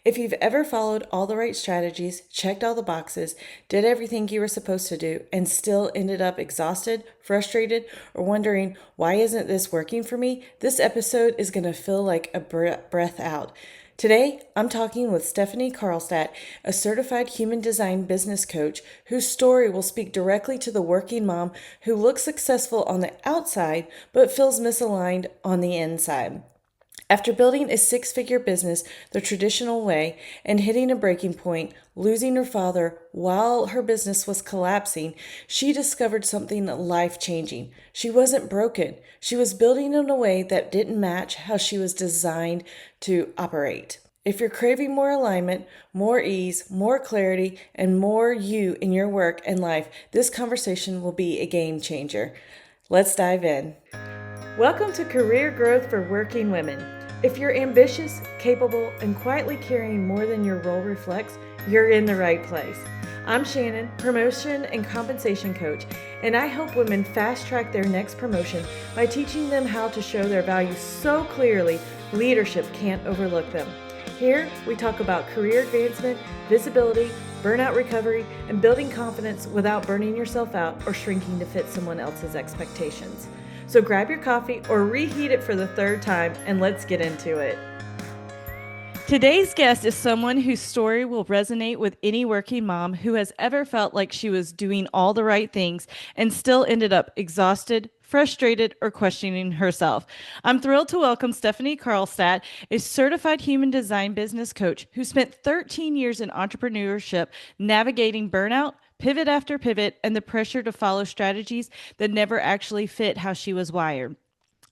If you've ever followed all the right strategies, checked all the boxes, did everything you were supposed to do, and still ended up exhausted, frustrated, or wondering, why isn't this working for me? This episode is going to feel like a breath out. Today, I'm talking with Stephanie Carlstadt, a certified human design business coach whose story will speak directly to the working mom who looks successful on the outside but feels misaligned on the inside. After building a six-figure business the traditional way and hitting a breaking point, losing her father while her business was collapsing, she discovered something life-changing. She wasn't broken. She was building in a way that didn't match how she was designed to operate. If you're craving more alignment, more ease, more clarity, and more you in your work and life, this conversation will be a game changer. Let's dive in. Welcome to Career Growth for Working Women. If you're ambitious, capable, and quietly carrying more than your role reflects, you're in the right place. I'm Shannon, promotion and compensation coach, and I help women fast-track their next promotion by teaching them how to show their value so clearly leadership can't overlook them. Here, we talk about career advancement, visibility, burnout recovery, and building confidence without burning yourself out or shrinking to fit someone else's expectations. So grab your coffee or reheat it for the third time and let's get into it. Today's guest is someone whose story will resonate with any working mom who has ever felt like she was doing all the right things and still ended up exhausted, frustrated, or questioning herself. I'm thrilled to welcome Stephanie Karlstadt, a certified human design business coach who spent 13 years in entrepreneurship navigating burnout, pivot after pivot, and the pressure to follow strategies that never actually fit how she was wired.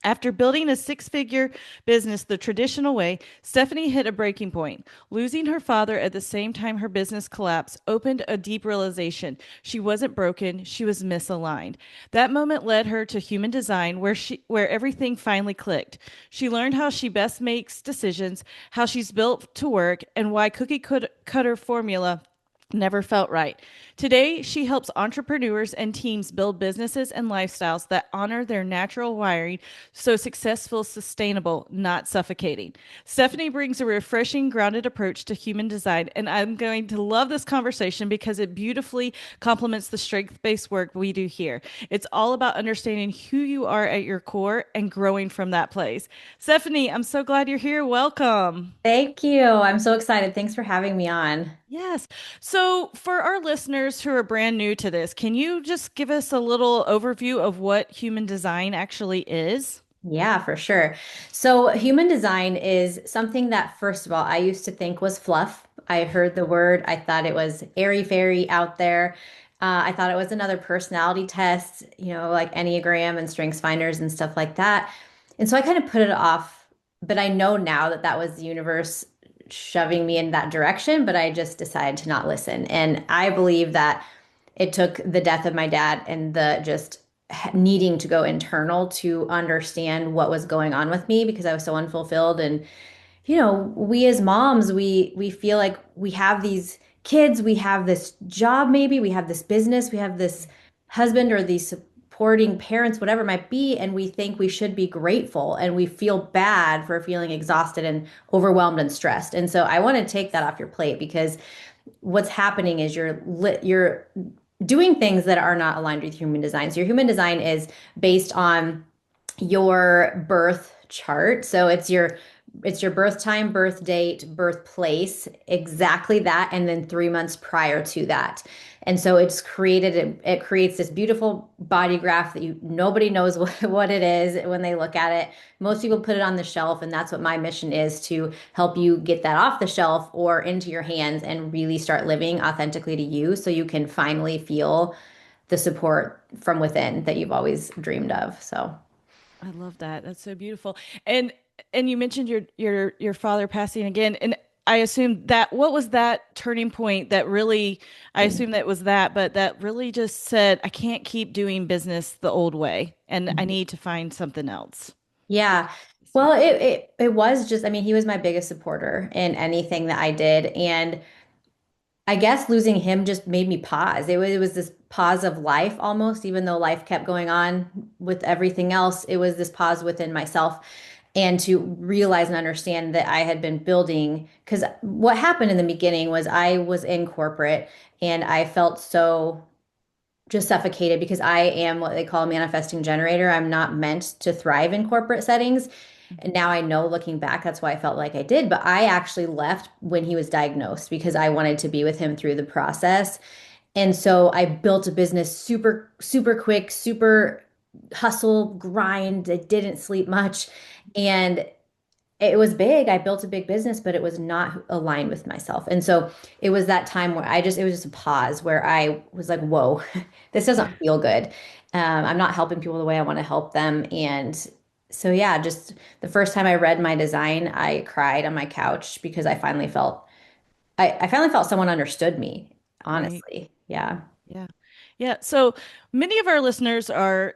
After building a six-figure business the traditional way, Stephanie hit a breaking point. Losing her father at the same time her business collapsed opened a deep realization. She wasn't broken, she was misaligned. That moment led her to human design where everything finally clicked. She learned how she best makes decisions, how she's built to work, and why cookie cutter formula never felt right. Today, she helps entrepreneurs and teams build businesses and lifestyles that honor their natural wiring so successful, sustainable, not suffocating. Stephanie brings a refreshing, grounded approach to human design, and I'm going to love this conversation because it beautifully complements the strength-based work we do here. It's all about understanding who you are at your core and growing from that place. Stephanie, I'm so glad you're here. Welcome. Thank you. I'm so excited. Thanks for having me on. Yes. So, for our listeners who are brand new to this, can you just give us a little overview of what human design actually is? Yeah, for sure. So, human design is something that, first of all, I used to think was fluff. I heard the word, I thought it was airy-fairy out there. I thought it was another personality test, like Enneagram and Strengths Finders and stuff like that. And so I kind of put it off, but I know now that that was the universe shoving me in that direction, but I just decided to not listen. And I believe that it took the death of my dad and the just needing to go internal to understand what was going on with me because I was so unfulfilled. And we as moms, we feel like we have these kids, we have this job, maybe we have this business, we have this husband or these supporting parents, whatever it might be, and we think we should be grateful and we feel bad for feeling exhausted and overwhelmed and stressed. And so I want to take that off your plate because what's happening is you're doing things that are not aligned with human design. So your human design is based on your birth chart. So it's your birth time, birth date, birthplace, exactly that, and then 3 months prior to that. And so it creates this beautiful body graph that nobody knows what it is when they look at it. Most people put it on the shelf, and that's what my mission is, to help you get that off the shelf or into your hands and really start living authentically to you so you can finally feel the support from within that you've always dreamed of. So I love that. That's so beautiful. And you mentioned your father passing again, and I assume that what was that turning point that really I assume that was that, but that really just said I can't keep doing business the old way and I need to find something else. yeah. Well, it was just, I mean, he was my biggest supporter in anything that I did. And I guess losing him just made me pause. It was this pause of life almost, even though life kept going on with everything else. It was this pause within myself. and to realize and understand that I had been building. Because what happened in the beginning was I was in corporate and I felt so just suffocated because I am what they call a manifesting generator. I'm not meant to thrive in corporate settings. And now I know looking back, that's why I felt like I did. But I actually left when he was diagnosed because I wanted to be with him through the process. And so I built a business super, super quick, super hustle, grind. I didn't sleep much. And it was big. I built a big business, but it was not aligned with myself. And so it was that time where it was just a pause where I was like, whoa, this doesn't feel good. I'm not helping people the way I want to help them. And so, yeah, just the first time I read my design, I cried on my couch because I finally felt someone understood me, Right. honestly. Yeah. Yeah. Yeah. So many of our listeners are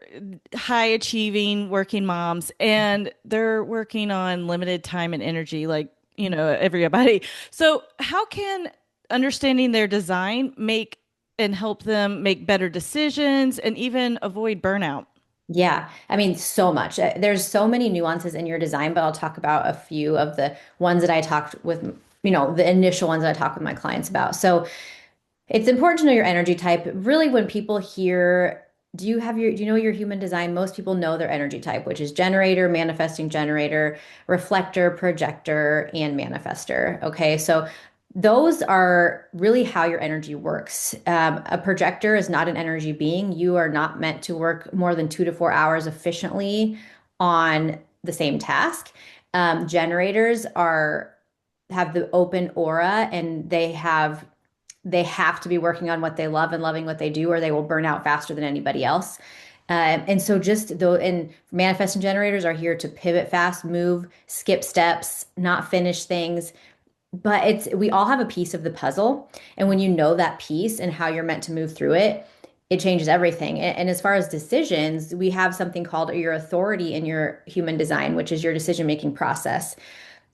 high achieving working moms and they're working on limited time and energy, like, everybody. So, how can understanding their design make and help them make better decisions and even avoid burnout? Yeah, I mean, so much. There's so many nuances in your design, but I'll talk about a few of the ones that I talked with, the initial ones that I talk with my clients about. So it's important to know your energy type. Really, when people hear, do you know your human design? Most people know their energy type, which is generator, manifesting generator, reflector, projector, and manifestor. Okay, so those are really how your energy works. A projector is not an energy being. You are not meant to work more than 2 to 4 hours efficiently on the same task. Generators are have the open aura and they have to be working on what they love and loving what they do, or they will burn out faster than anybody else. And so just though, and manifesting generators are here to pivot fast, move, skip steps, not finish things. But we all have a piece of the puzzle. And when you know that piece and how you're meant to move through it, it changes everything. And as far as decisions, we have something called your authority in your human design, which is your decision-making process.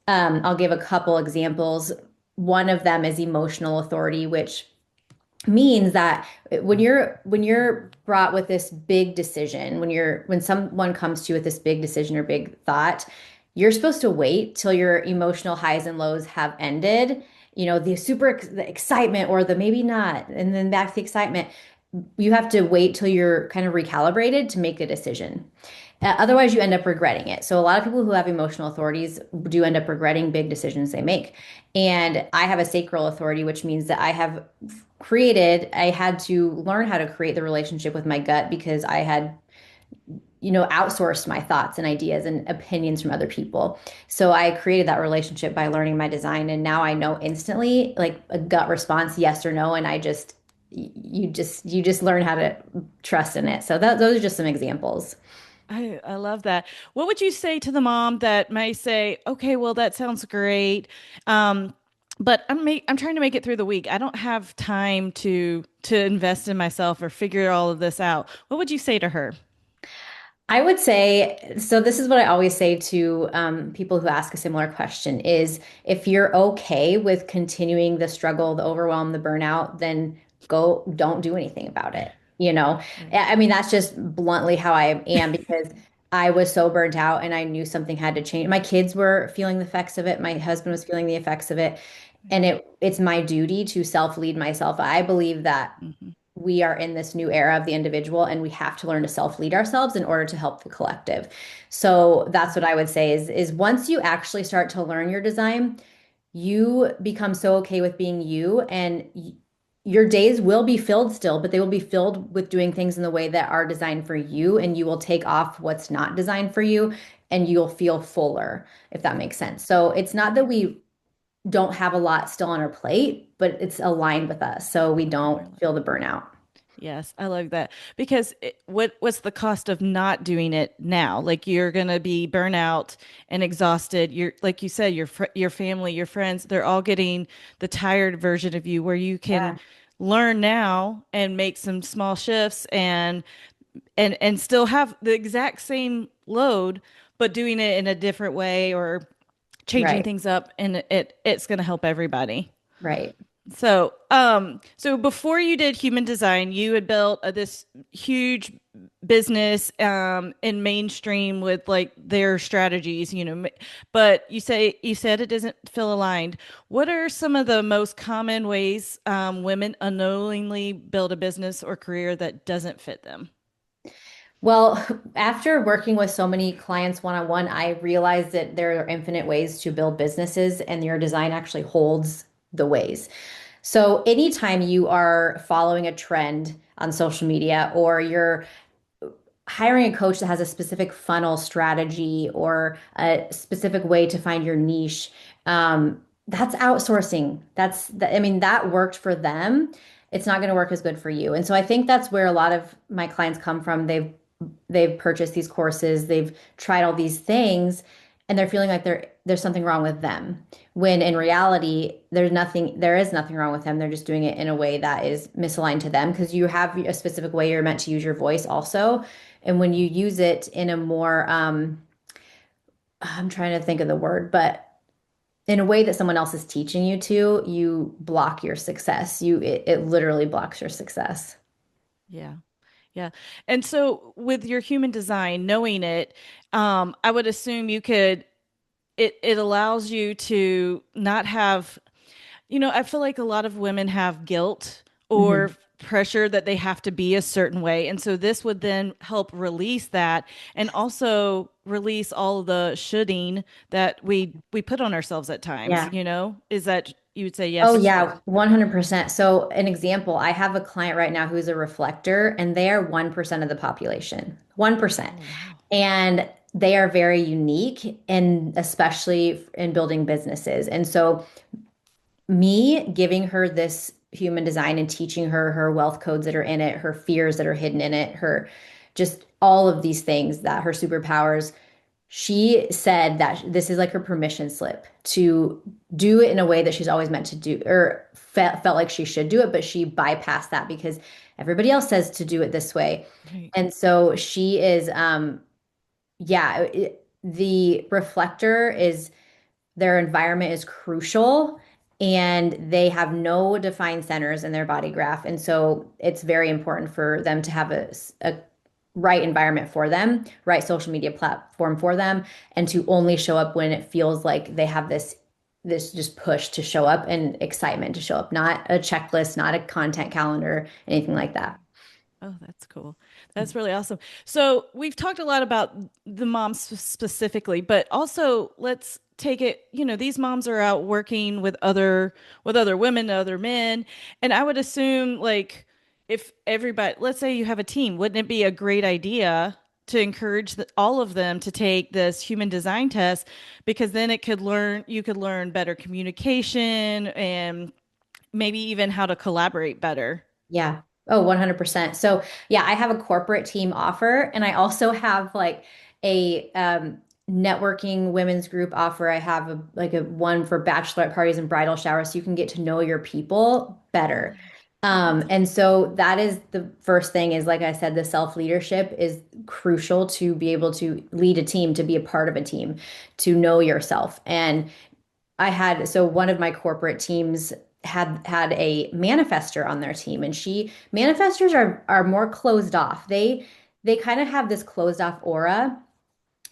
I'll give a couple examples. One of them is emotional authority, which means that when you're brought with this big decision, when someone comes to you with this big decision or big thought, you're supposed to wait till your emotional highs and lows have ended. The excitement or the maybe not, and then back to the excitement. You have to wait till you're kind of recalibrated to make a decision. Otherwise, you end up regretting it. So, a lot of people who have emotional authorities do end up regretting big decisions they make. And I have a sacral authority, which means that I had to learn how to create the relationship with my gut because I had outsourced my thoughts and ideas and opinions from other people. So I created that relationship by learning my design. And now I know instantly, like a gut response, yes or no. And you just learn how to trust in it. So those are just some examples. I love that. What would you say to the mom that may say, okay, well, that sounds great. Um, but I'm trying to make it through the week. I don't have time to invest in myself or figure all of this out. What would you say to her? I would say, so this is what I always say to people who ask a similar question is if you're okay with continuing the struggle, the overwhelm, the burnout, then don't do anything about it. Right. I mean, that's just bluntly how I am because I was so burnt out and I knew something had to change. My kids were feeling the effects of it. My husband was feeling the effects of it. And it's my duty to self-lead myself. I believe that Mhm. we are in this new era of the individual and we have to learn to self-lead ourselves in order to help the collective. So that's what I would say is once you actually start to learn your design, you become so okay with being you and your days will be filled still, but they will be filled with doing things in the way that are designed for you and you will take off what's not designed for you and you'll feel fuller, if that makes sense. So it's not that we don't have a lot still on our plate, but it's aligned with us so we don't feel the burnout. Yes, I love that because what's the cost of not doing it now? Like you're gonna be burnout and exhausted. You're like you said, your family, your friends, they're all getting the tired version of you where you can Yeah. learn now and make some small shifts and still have the exact same load, but doing it in a different way or changing Right. things up, and it's gonna help everybody. Right. So before you did human design, you had built this huge business in mainstream with like their strategies, but you said it doesn't feel aligned. What are some of the most common ways women unknowingly build a business or career that doesn't fit them? Well, after working with so many clients one-on-one, I realized that there are infinite ways to build businesses, and your design actually holds the ways. So, anytime you are following a trend on social media or you're hiring a coach that has a specific funnel strategy or a specific way to find your niche, that's outsourcing. I mean, that worked for them. It's not going to work as good for you. And so I think that's where a lot of my clients come from. They've purchased these courses, they've tried all these things, and they're feeling like there's something wrong with them. When in reality, there is nothing wrong with them. They're just doing it in a way that is misaligned to them because you have a specific way you're meant to use your voice also. And when you use it in a more, I'm trying to think of the word, but in a way that someone else is teaching you to, you block your success. It literally blocks your success. Yeah. Yeah. And so with your human design, knowing it, I would assume it allows you to not have, I feel like a lot of women have guilt or Mhm. pressure that they have to be a certain way. And so this would then help release that and also release all of the shoulding that we put on ourselves at times, Yeah. Is that you would say Oh yes? yeah, 100%. So an example, I have a client right now who's a reflector and they are 1% of the population. 1%. Oh, wow. And they are very unique and especially in building businesses. And so me giving her this human design and teaching her her wealth codes that are in it, her fears that are hidden in it, her just all of these things that her superpowers. She said that this is like her permission slip to do it in a way that she's always meant to do or felt like she should do it, but she bypassed that because everybody else says to do it this way. Right. And so she is, yeah, the reflector is their environment is crucial and they have no defined centers in their body graph. And so it's very important for them to have a right environment for them, right social media platform for them, and to only show up when it feels like they have this just push to show up and excitement to show up, not a checklist, not a content calendar, anything like that. Oh, that's cool. That's really awesome. So we've talked a lot about the moms specifically, but also let's take it, these moms are out working with other women, other men, and I would assume like if everybody, let's say you have a team, wouldn't it be a great idea to encourage all of them to take this human design test because then you could learn better communication and maybe even how to collaborate better. Yeah. Oh, 100%. So, yeah, I have a corporate team offer and I also have like a networking women's group offer. I have a one for bachelorette parties and bridal showers so you can get to know your people better. And so that is the first thing is like I said, the self-leadership is crucial to be able to lead a team, to be a part of a team, to know yourself. And so one of my corporate teams had a manifestor on their team, and manifestors are more closed off. They kind of have this closed off aura,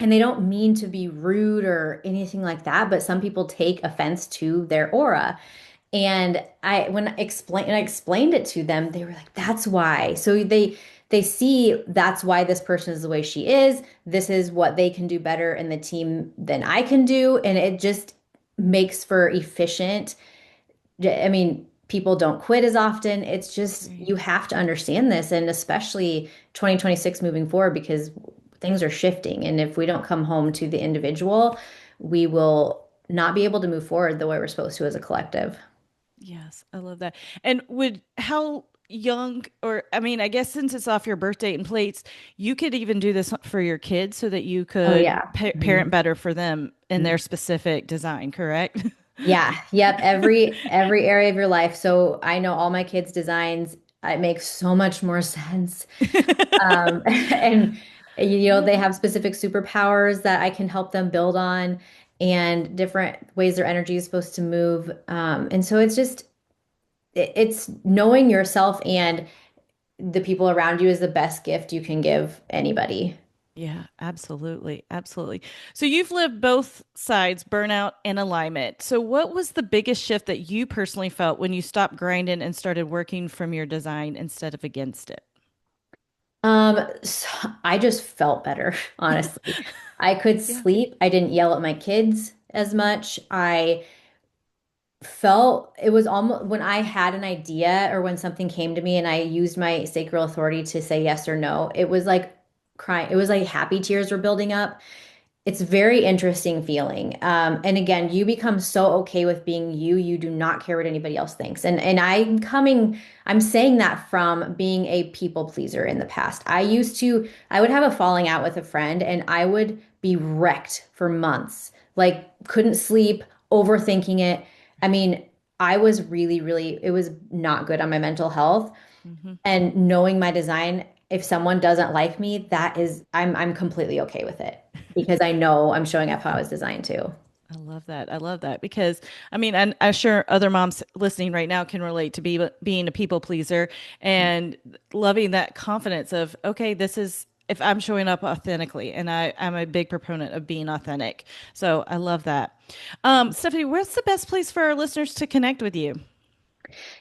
and they don't mean to be rude or anything like that, but some people take offense to their aura. And I explained it to them, they were like, "That's why." So they see that's why this person is the way she is. This is what they can do better in the team than I can do, and it just makes for efficient. I mean, people don't quit as often. It's just Right. you have to understand this, and especially 2026 moving forward because things are shifting, and if we don't come home to the individual, we will not be able to move forward the way we're supposed to as a collective. Yes, I love that. And would how young, or I mean, I guess since it's off your birth date and plates, you could even do this for your kids so that you Oh could yeah. parent Mhm. better for them in their Mhm. specific design, correct? Yeah, yep, every area of your life. So I know all my kids' designs. It makes so much more sense. And they have specific superpowers that I can help them build on and different ways their energy is supposed to move. And so it's just it's knowing yourself and the people around you is the best gift you can give anybody. Yeah, absolutely. Absolutely. So you've lived both sides, burnout and alignment. So what was the biggest shift that you personally felt when you stopped grinding and started working from your design instead of against it? So I just felt better, honestly. I could Yeah. sleep. I didn't yell at my kids as much. I felt it was almost when I had an idea or when something came to me and I used my sacral authority to say yes or no, it was like crying. It was like happy tears were building up. It's very interesting feeling. And again, you become so okay with being you, you do not care what anybody else thinks. And I'm saying that from being a people pleaser in the past. I would have a falling out with a friend and I would be wrecked for months, like couldn't sleep, overthinking it. I mean, I was really, it was not good on my mental health. Hmm. And knowing my design, if someone doesn't like me, I'm completely okay with it because I know I'm showing up how I was designed to. I love that. I love that because I mean, I'm sure other moms listening right now can relate to being a people pleaser and loving that confidence of, okay, this is if I'm showing up authentically, and I'm a big proponent of being authentic. So I love that. Stephanie, where's the best place for our listeners to connect with you?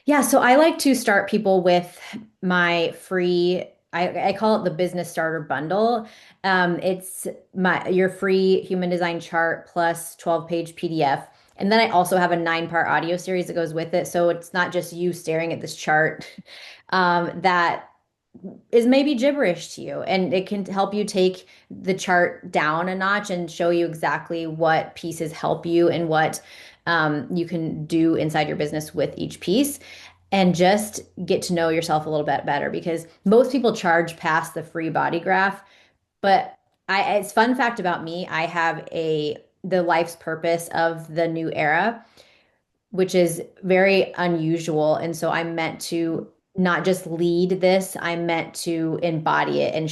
Yeah, so I like to start people with my free, I call it the business starter bundle. It's your free human design chart plus 12-page PDF. And then I also have a 9-part audio series that goes with it. So it's not just you staring at this chart that is maybe gibberish to you. And it can help you take the chart down a notch and show you exactly what pieces help you and what you can do inside your business with each piece. And just get to know yourself a little bit better because most people charge past the free body graph. But it's fun fact about me, I have the life's purpose of the new era, which is very unusual. And so I'm meant to not just lead this, I'm meant to embody it and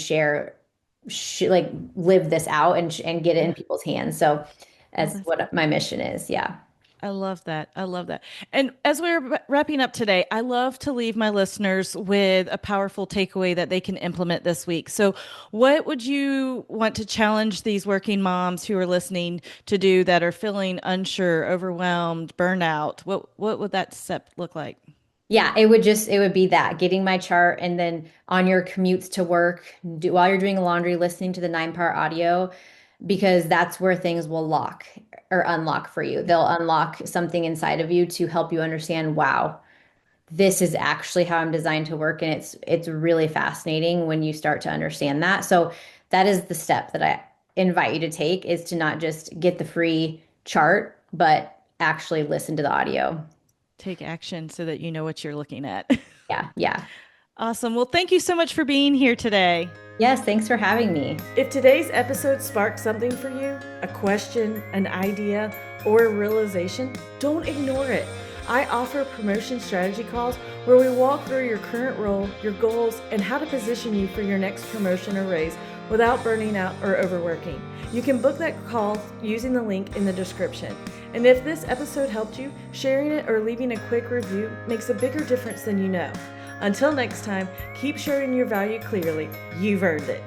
like live this out and get it in Yeah. people's hands. So Oh, that's that's what my mission is. Yeah. I love that. I love that. And as we're wrapping up today, I love to leave my listeners with a powerful takeaway that they can implement this week. So, what would you want to challenge these working moms who are listening to do that are feeling unsure, overwhelmed, burnout? What would that step look like? Yeah, it would be that getting my chart and then on your commutes to work, while you're doing laundry, listening to the 9-part audio, because that's where things will lock or unlock for you. They'll unlock something inside of you to help you understand, wow, this is actually how I'm designed to work. And it's really fascinating when you start to understand that. So that is the step that I invite you to take is to not just get the free chart, but actually listen to the audio. Take action so that you know what you're looking at. Yeah, yeah. Awesome. Well, thank you so much for being here today. Yes, thanks for having me. If today's episode sparked something for you, a question, an idea, or a realization, don't ignore it. I offer promotion strategy calls where we walk through your current role, your goals, and how to position you for your next promotion or raise without burning out or overworking. You can book that call using the link in the description. And if this episode helped you, sharing it or leaving a quick review makes a bigger difference than you know. Until next time, keep sharing your value clearly. You've earned it.